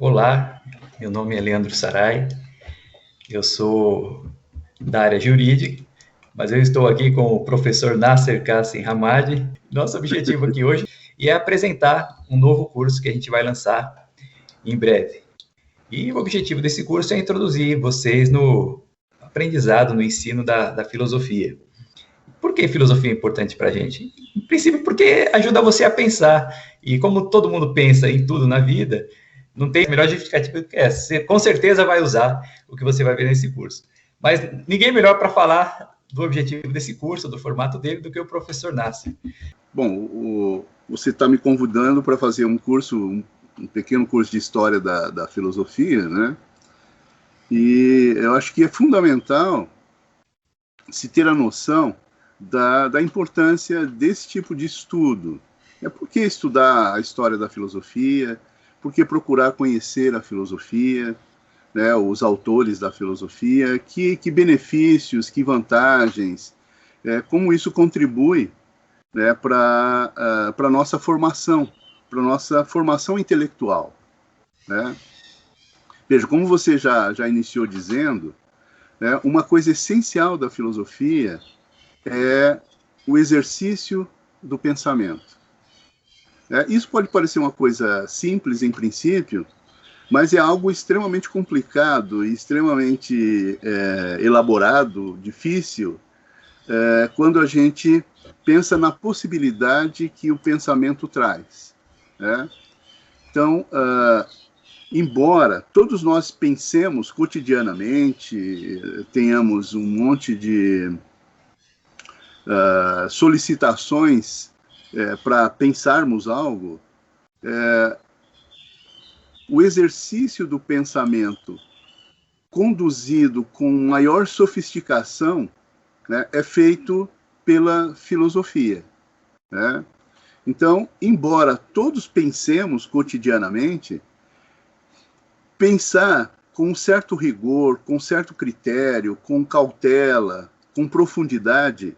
Olá, meu nome é Leandro Sarai, eu sou da área jurídica, mas eu estou aqui com o professor Nasser Kassim Hamadi. Nosso objetivo aqui hoje é apresentar um novo curso que a gente vai lançar em breve. E o objetivo desse curso é introduzir vocês no aprendizado, no ensino da filosofia. Por que filosofia é importante para a gente? Em princípio, porque ajuda você a pensar. E como todo mundo pensa em tudo na vida, não tem a melhor justificativa que essa. Você com certeza vai usar o que você vai ver nesse curso. Mas ninguém melhor para falar do objetivo desse curso, do formato dele, do que o professor Nasser. Bom, você está me convidando para fazer um curso, um pequeno curso de história da filosofia, né? E eu acho que é fundamental se ter a noção da importância desse tipo de estudo. Por que estudar a história da filosofia? Por que procurar conhecer a filosofia, né, os autores da filosofia? Que benefícios, que vantagens, como isso contribui, né, para a nossa formação intelectual, né? Veja, como você já iniciou dizendo, né, uma coisa essencial da filosofia é o exercício do pensamento. Isso pode parecer uma coisa simples em princípio, mas é algo extremamente complicado, extremamente elaborado, difícil, quando a gente pensa na possibilidade que o pensamento traz, né? Então, embora todos nós pensemos cotidianamente, tenhamos um monte de solicitações para pensarmos algo, o exercício do pensamento conduzido com maior sofisticação, né, é feito pela filosofia, né? Então, embora todos pensemos cotidianamente, pensar com um certo rigor, com um certo critério, com cautela, com profundidade,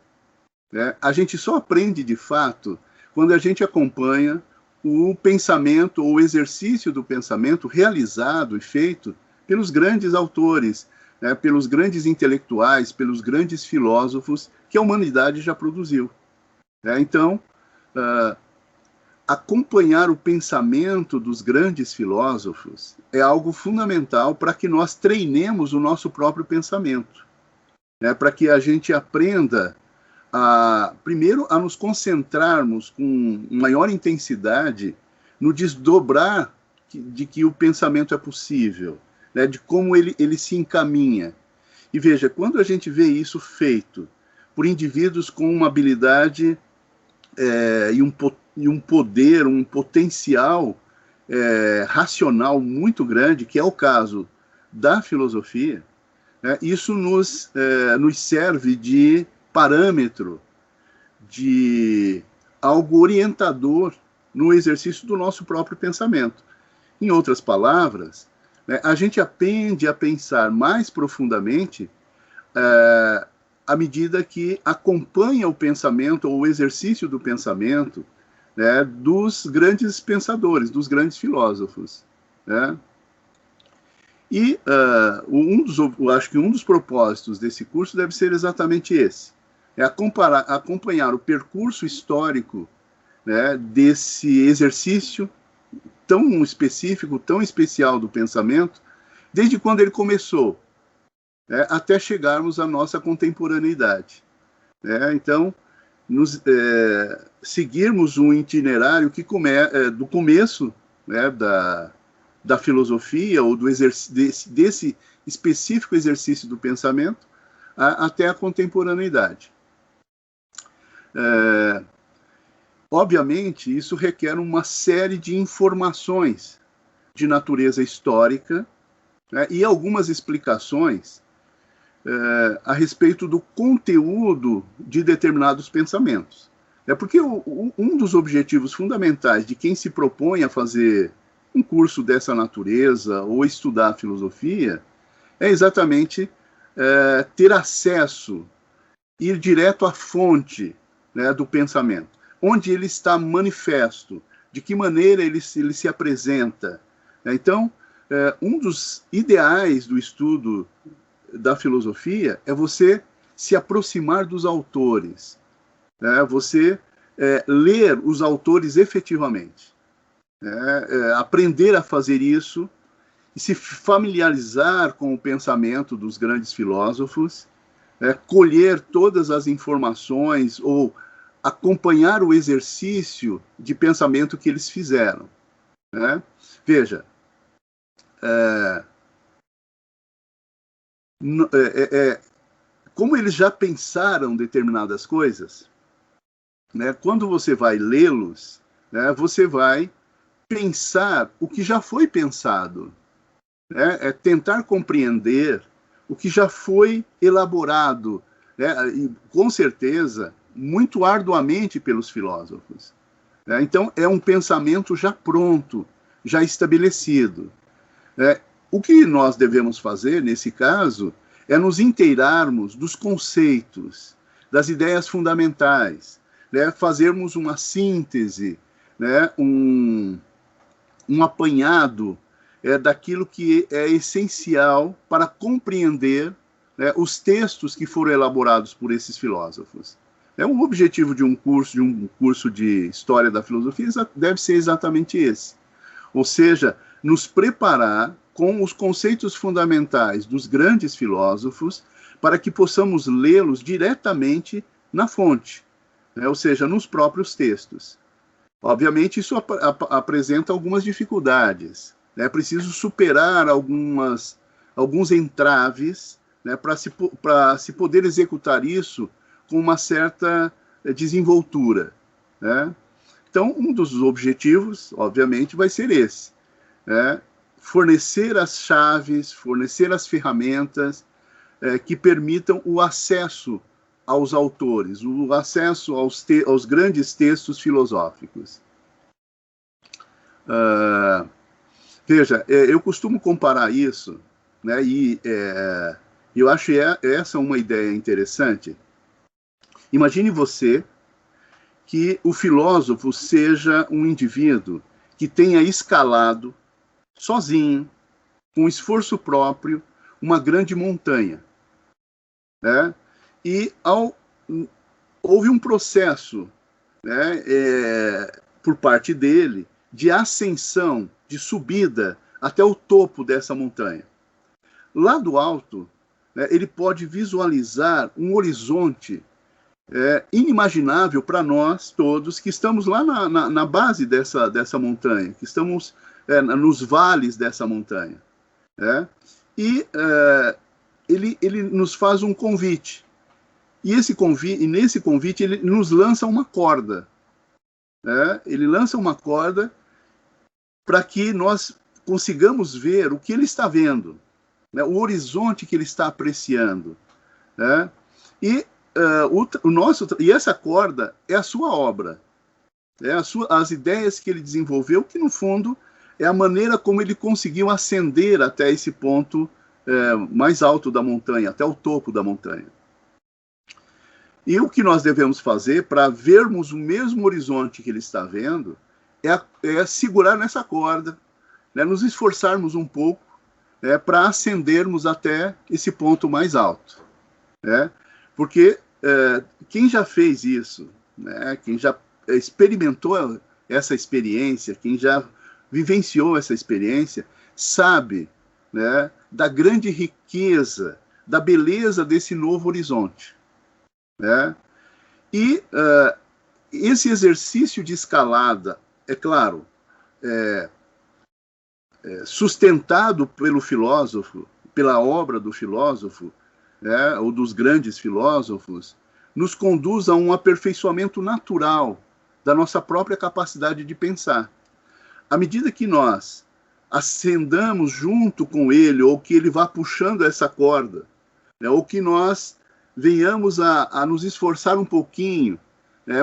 né, a gente só aprende de fato quando a gente acompanha o pensamento ou o exercício do pensamento realizado e feito pelos grandes autores, né, pelos grandes intelectuais, pelos grandes filósofos que a humanidade já produziu. Então, acompanhar o pensamento dos grandes filósofos é algo fundamental para que nós treinemos o nosso próprio pensamento, né, para que a gente aprenda primeiro a nos concentrarmos com maior intensidade no desdobrar de que o pensamento é possível, né, de como ele se encaminha. E veja, quando a gente vê isso feito por indivíduos com uma habilidade e um poder, um potencial racional muito grande, que é o caso da filosofia, né, isso nos serve de parâmetro, de algo orientador no exercício do nosso próprio pensamento. Em outras palavras, né, a gente aprende a pensar mais profundamente à medida que acompanha o pensamento ou o exercício do pensamento, né, dos grandes pensadores, dos grandes filósofos, né? E acho que um dos propósitos desse curso deve ser exatamente esse: acompanhar o percurso histórico, né, desse exercício tão específico, tão especial do pensamento, desde quando ele começou, né, até chegarmos à nossa contemporaneidade, né? Então, seguirmos um itinerário que do começo, né, da filosofia ou desse específico exercício do pensamento até a contemporaneidade. Obviamente, isso requer uma série de informações de natureza histórica, né, e algumas explicações a respeito do conteúdo de determinados pensamentos. Porque um dos objetivos fundamentais de quem se propõe a fazer um curso dessa natureza ou estudar a filosofia é exatamente ter acesso, ir direto à fonte, né, do pensamento, onde ele está manifesto, de que maneira ele se apresenta. Então, um dos ideais do estudo da filosofia é você se aproximar dos autores, né? Você ler os autores efetivamente, né? Aprender a fazer isso e se familiarizar com o pensamento dos grandes filósofos, colher todas as informações ou acompanhar o exercício de pensamento que eles fizeram, né? Veja, como eles já pensaram determinadas coisas, né, quando você vai lê-los, né, você vai pensar o que já foi pensado, né, tentar compreender o que já foi elaborado, né, e, com certeza, muito arduamente pelos filósofos, né? Então, é um pensamento já pronto, já estabelecido. O que nós devemos fazer, nesse caso, é nos inteirarmos dos conceitos, das ideias fundamentais, né? Fazermos uma síntese, né? um apanhado daquilo que é essencial para compreender, né, os textos que foram elaborados por esses filósofos. O objetivo de um curso de História da Filosofia deve ser exatamente esse. Ou seja, nos preparar com os conceitos fundamentais dos grandes filósofos para que possamos lê-los diretamente na fonte, né? Ou seja, nos próprios textos. Obviamente, isso apresenta algumas dificuldades, né? É preciso superar alguns entraves, né, para se poder executar isso com uma certa desenvoltura, né? Então, um dos objetivos, obviamente, vai ser esse, né? Fornecer as chaves, fornecer as ferramentas que permitam o acesso aos autores, o acesso aos grandes textos filosóficos. Veja, eu costumo comparar isso, né, e eu acho essa uma ideia interessante. Imagine você que o filósofo seja um indivíduo que tenha escalado sozinho, com esforço próprio, uma grande montanha, né? E houve um processo, né, por parte dele de ascensão, de subida até o topo dessa montanha. Lá do alto, né, ele pode visualizar um horizonte inimaginável para nós todos que estamos lá na base dessa montanha, que estamos nos vales dessa montanha, né? E ele nos faz um convite. E nesse convite ele nos lança uma corda, né? Ele lança uma corda para que nós consigamos ver o que ele está vendo, né? O horizonte que ele está apreciando, né? E e essa corda é a sua obra, as ideias que ele desenvolveu, que no fundo é a maneira como ele conseguiu ascender até esse ponto mais alto da montanha, até o topo da montanha. E o que nós devemos fazer para vermos o mesmo horizonte que ele está vendo é segurar nessa corda, né, nos esforçarmos um pouco, para ascendermos até esse ponto mais alto, né? Porque quem já fez isso, né, quem já experimentou essa experiência, quem já vivenciou essa experiência, sabe, né, da grande riqueza, da beleza desse novo horizonte, né? E esse exercício de escalada, é claro, sustentado pelo filósofo, pela obra do filósofo, ou dos grandes filósofos, nos conduz a um aperfeiçoamento natural da nossa própria capacidade de pensar. À medida que nós ascendamos junto com ele, ou que ele vá puxando essa corda, né, ou que nós venhamos a nos esforçar um pouquinho, né,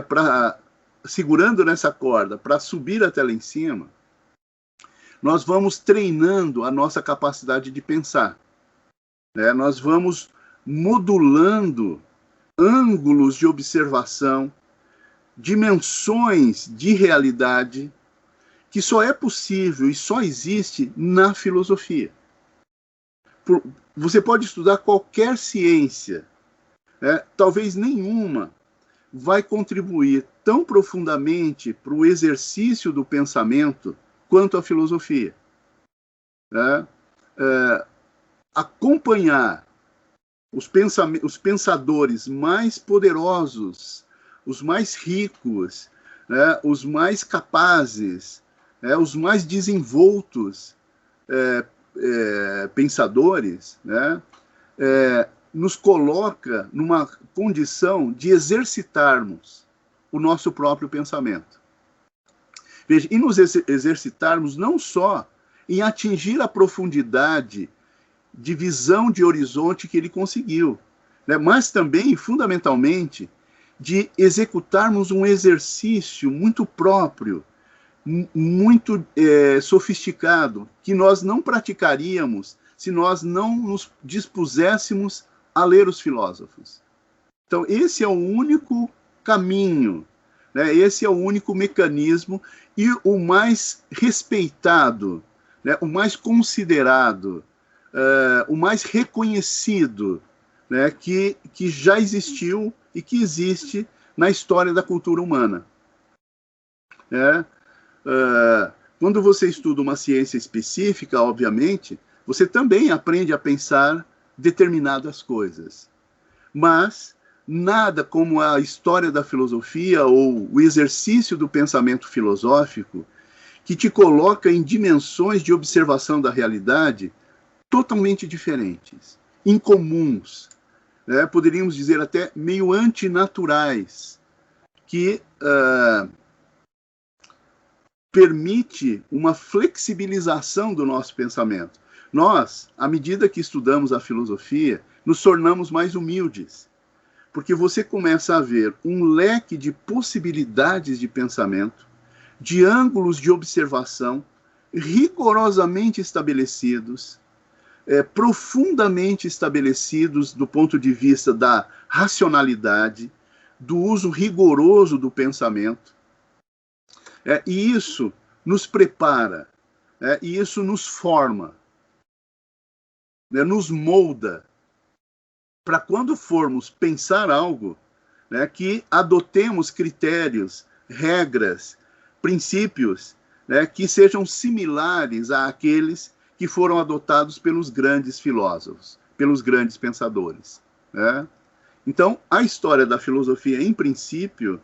segurando nessa corda, para subir até lá em cima, nós vamos treinando a nossa capacidade de pensar, né? Nós vamos modulando ângulos de observação, dimensões de realidade, que só é possível e só existe na filosofia. Você pode estudar qualquer ciência, talvez nenhuma vai contribuir tão profundamente para o exercício do pensamento quanto a filosofia. Acompanhar os pensadores mais poderosos, os mais ricos, os mais capazes, os mais desenvoltos pensadores, nos coloca numa condição de exercitarmos o nosso próprio pensamento. Veja, e nos exercitarmos não só em atingir a profundidade de visão de horizonte que ele conseguiu, mas também, fundamentalmente, de executarmos um exercício muito próprio, muito sofisticado, que nós não praticaríamos se nós não nos dispuséssemos a ler os filósofos. Então, esse é o único caminho, esse é o único mecanismo e o mais respeitado, o mais considerado, o mais reconhecido, que já existiu e que existe na história da cultura humana. Quando você estuda uma ciência específica, obviamente, você também aprende a pensar determinadas coisas. Mas nada como a história da filosofia ou o exercício do pensamento filosófico que te coloca em dimensões de observação da realidade totalmente diferentes, incomuns, poderíamos dizer até meio antinaturais, que permite uma flexibilização do nosso pensamento. Nós, à medida que estudamos a filosofia, nos tornamos mais humildes, porque você começa a ver um leque de possibilidades de pensamento, de ângulos de observação rigorosamente estabelecidos, profundamente estabelecidos do ponto de vista da racionalidade, do uso rigoroso do pensamento. E isso nos prepara, e isso nos forma, nos molda, para quando formos pensar algo, que adotemos critérios, regras, princípios, que sejam similares àqueles que foram adotados pelos grandes filósofos, pelos grandes pensadores. Então, a história da filosofia, em princípio,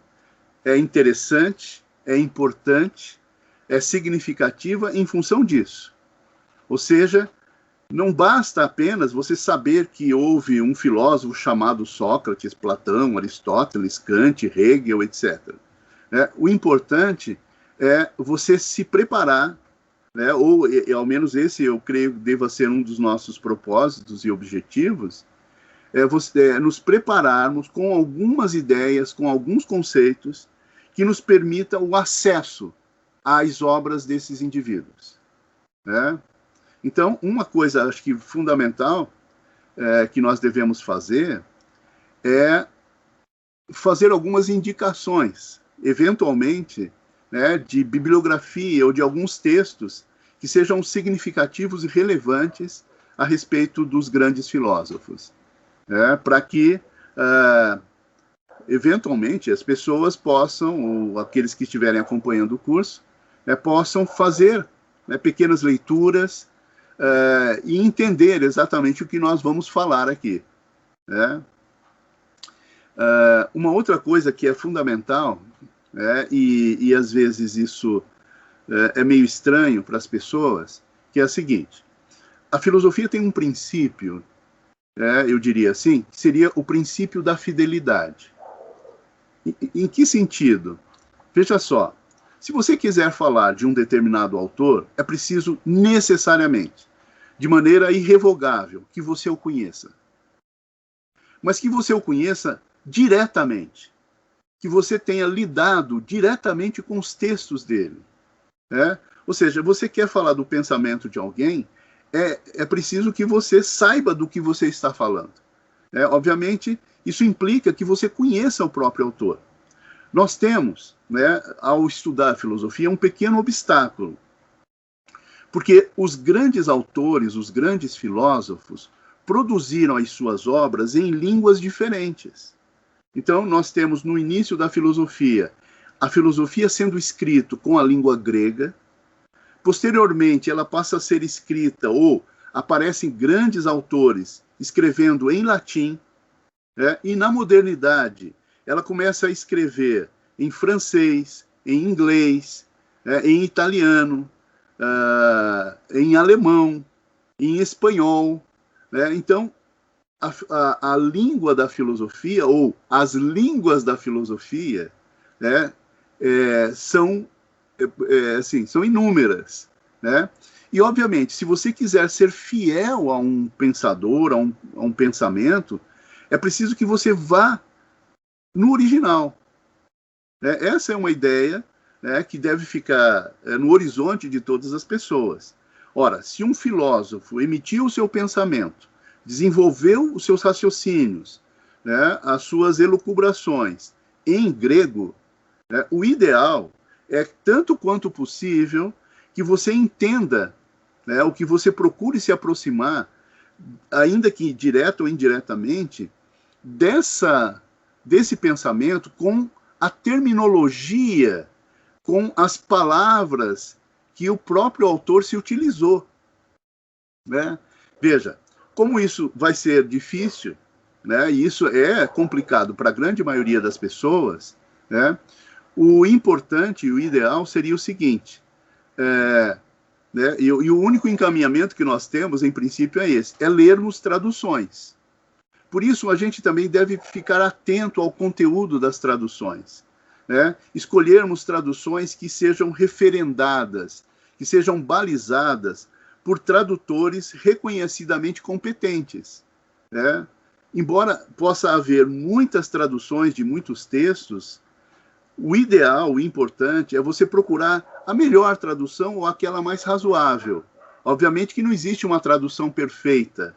é interessante, é importante, é significativa em função disso. Ou seja, não basta apenas você saber que houve um filósofo chamado Sócrates, Platão, Aristóteles, Kant, Hegel, etc. O importante é você se preparar, ou ao menos esse eu creio que deva ser um dos nossos propósitos e objetivos, nos prepararmos com algumas ideias, com alguns conceitos que nos permita o acesso às obras desses indivíduos. Então, uma coisa, acho que fundamental, que nós devemos fazer é fazer algumas indicações, eventualmente, de bibliografia ou de alguns textos que sejam significativos e relevantes a respeito dos grandes filósofos, para que, eventualmente, as pessoas possam, ou aqueles que estiverem acompanhando o curso, possam fazer pequenas leituras e entender exatamente o que nós vamos falar aqui. Uma outra coisa que é fundamental, e às vezes isso é meio estranho para as pessoas, que é a seguinte: a filosofia tem um princípio, eu diria assim, que seria o princípio da fidelidade. Em que sentido? Veja só, se você quiser falar de um determinado autor, é preciso necessariamente, de maneira irrevogável, que você o conheça. Mas que você o conheça diretamente, que você tenha lidado diretamente com os textos dele. Ou seja, você quer falar do pensamento de alguém, é preciso que você saiba do que você está falando. Obviamente, isso implica que você conheça o próprio autor. Nós temos, né, ao estudar a filosofia, um pequeno obstáculo, porque os grandes autores, os grandes filósofos, produziram as suas obras em línguas diferentes. Então, nós temos no início da filosofia, a filosofia sendo escrita com a língua grega. Posteriormente, ela passa a ser escrita, ou aparecem grandes autores escrevendo em latim, né? E na modernidade, ela começa a escrever em francês, em inglês, em italiano, em alemão, em espanhol. Né? Então, a língua da filosofia, ou as línguas da filosofia, né, são inúmeras. Né? E, obviamente, se você quiser ser fiel a um pensador, a um pensamento, é preciso que você vá no original. Essa é uma ideia, né, que deve ficar no horizonte de todas as pessoas. Ora, se um filósofo emitiu o seu pensamento, desenvolveu os seus raciocínios, né, as suas elucubrações em grego, né, o ideal é, tanto quanto possível, que você entenda, né, o que você procure se aproximar, ainda que direto ou indiretamente, desse pensamento com a terminologia, com as palavras que o próprio autor se utilizou. Né? Veja, como isso vai ser difícil, né, e isso é complicado para a grande maioria das pessoas, né, o importante e o ideal seria o seguinte, né, e o único encaminhamento que nós temos, em princípio, é esse, é lermos traduções. Por isso, a gente também deve ficar atento ao conteúdo das traduções, né? Escolhermos traduções que sejam referendadas, que sejam balizadas por tradutores reconhecidamente competentes. Né? Embora possa haver muitas traduções de muitos textos, o ideal, o importante, é você procurar a melhor tradução ou aquela mais razoável. Obviamente que não existe uma tradução perfeita.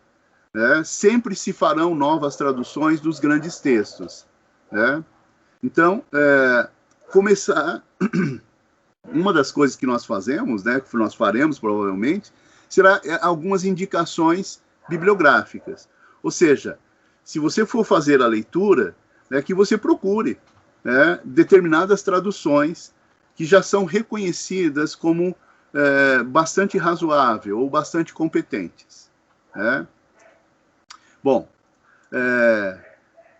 Né? Sempre se farão novas traduções dos grandes textos. Né? Então, começar... Uma das coisas que nós fazemos, né, que nós faremos provavelmente, será algumas indicações bibliográficas. Ou seja, se você for fazer a leitura, né, que você procure, né, determinadas traduções que já são reconhecidas como bastante razoáveis ou bastante competentes. Né? Bom,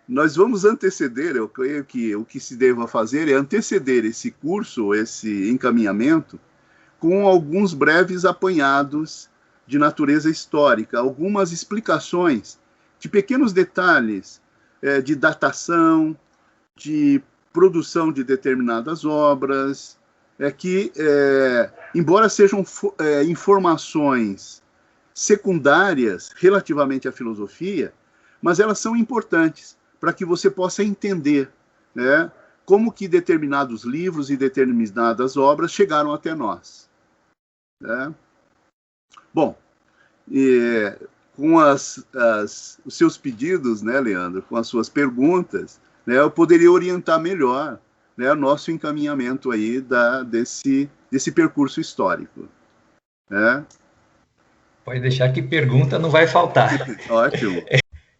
nós vamos anteceder, eu creio que o que se deva fazer é anteceder esse curso, esse encaminhamento, com alguns breves apanhados de natureza histórica, algumas explicações de pequenos detalhes de datação, de produção de determinadas obras, que, embora sejam informações secundárias relativamente à filosofia, mas elas são importantes para que você possa entender, né, como que determinados livros e determinadas obras chegaram até nós. Né? Bom, com os seus pedidos, né, Leandro, com as suas perguntas, né, eu poderia orientar melhor, né, o nosso encaminhamento aí desse percurso histórico. Né? Pode deixar que pergunta não vai faltar. Ótimo.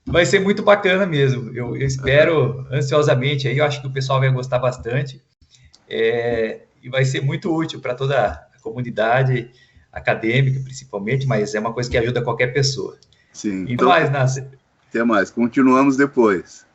Vai ser muito bacana mesmo. Eu espero ansiosamente aí. Eu acho que o pessoal vai gostar bastante. E vai ser muito útil para toda a comunidade acadêmica, principalmente, mas é uma coisa que ajuda qualquer pessoa. Sim. E então, mais, Nasser. Até mais. Continuamos depois.